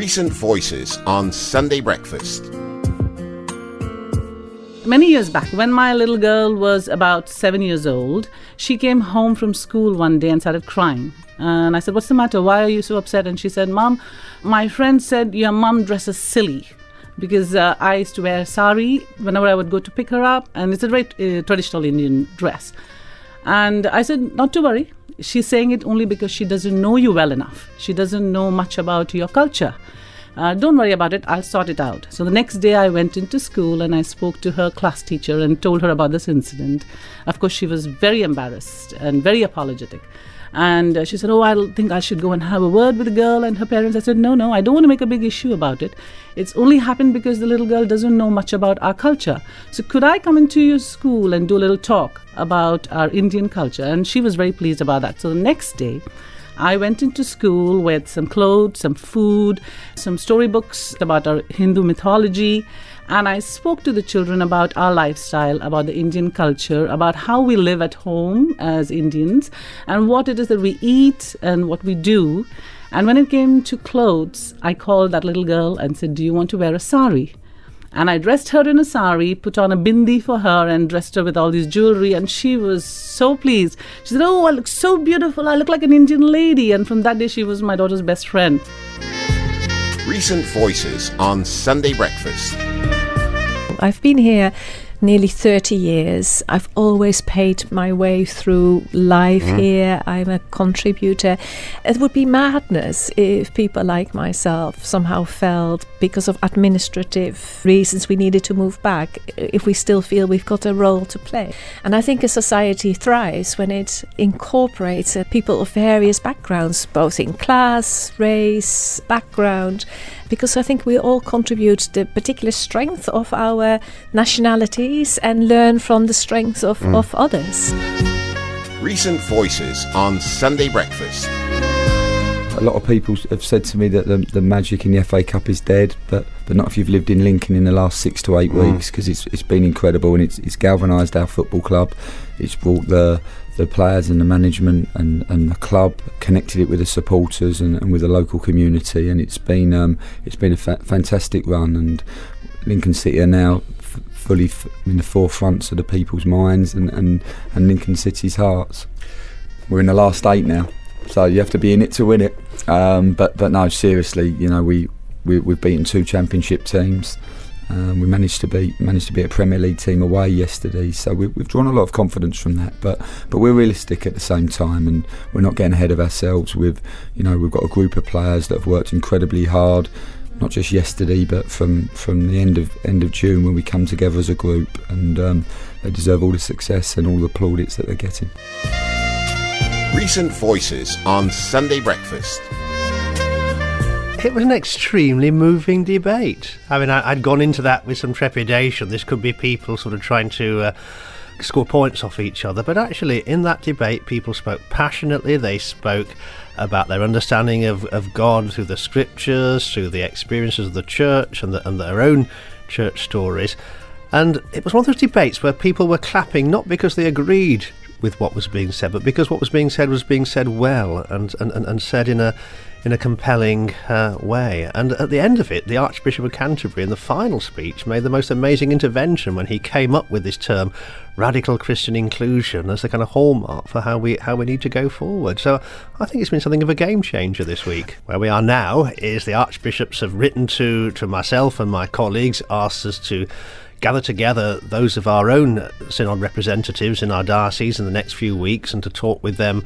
Recent Voices on Sunday Breakfast. Many years back, when my little girl was about 7 years old, she came home from school one day and started crying. And I said, "What's the matter? Why are you so upset?" And she said, "Mom, my friend said your mom dresses silly." Because I used to wear sari whenever I would go to pick her up, and it's a very traditional Indian dress. And I said, "Not to worry. She's saying it only because she doesn't know you well enough. She doesn't know much about your culture. Don't worry about it. I'll sort it out." So the next day I went into school and I spoke to her class teacher and told her about this incident. Of course, she was very embarrassed and very apologetic. And she said, "Oh, I think I should go and have a word with the girl and her parents." I said, No, I don't want to make a big issue about it. It's only happened because the little girl doesn't know much about our culture. So could I come into your school and do a little talk about our Indian culture?" And she was very pleased about that. So the next day, I went into school with some clothes, some food, some storybooks about our Hindu mythology, and I spoke to the children about our lifestyle, about the Indian culture, about how we live at home as Indians, and what it is that we eat and what we do. And when it came to clothes, I called that little girl and said, "Do you want to wear a sari?" And I dressed her in a sari, put on a bindi for her, and dressed her with all this jewelry. And she was so pleased. She said, "Oh, I look so beautiful. I look like an Indian lady." And from that day, she was my daughter's best friend. Recent Voices on Sunday Breakfast. I've been here nearly 30 years. I've always paid my way through life here. I'm a contributor. It would be madness if people like myself somehow felt because of administrative reasons we needed to move back, if we still feel we've got a role to play. And I think a society thrives when it incorporates people of various backgrounds, both in class, race, background, because I think we all contribute the particular strength of our nationalities and learn from the strengths of others. Recent Voices on Sunday Breakfast. A lot of people have said to me that the magic in the FA Cup is dead, but not if you've lived in Lincoln in the last 6 to 8 weeks, because it's been incredible, and it's galvanised our football club. It's brought the players and the management and the club, connected it with the supporters and with the local community, and it's been a fantastic run. And Lincoln City are now fully in the forefronts of the people's minds and Lincoln City's hearts. We're in the last 8 now, so you have to be in it to win it. But no, seriously, you know, we've beaten 2 championship teams. We managed to beat a Premier League team away yesterday, so we've drawn a lot of confidence from that. But we're realistic at the same time, and we're not getting ahead of ourselves. We've got a group of players that have worked incredibly hard, not just yesterday, but from the end of June, when we come together as a group, and they deserve all the success and all the plaudits that they're getting. Recent Voices on Sunday Breakfast. It was an extremely moving debate. I mean, I'd gone into that with some trepidation. This could be people sort of trying to score points off each other. But actually, in that debate, people spoke passionately. They spoke about their understanding of God through the scriptures, through the experiences of the church and their own church stories. And it was one of those debates where people were clapping, not because they agreed with what was being said, but because what was being said well and said in a compelling way. And at the end of it, the Archbishop of Canterbury, in the final speech, made the most amazing intervention when he came up with this term, radical Christian inclusion, as a kind of hallmark for how we need to go forward. So I think it's been something of a game changer this week. Where we are now is the archbishops have written to myself and my colleagues, asked us to gather together those of our own synod representatives in our diocese in the next few weeks and to talk with them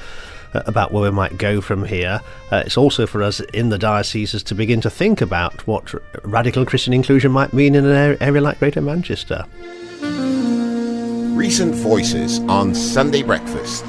about where we might go from here. It's also for us in the dioceses to begin to think about what radical Christian inclusion might mean in an area like Greater Manchester. Recent Voices on Sunday Breakfast.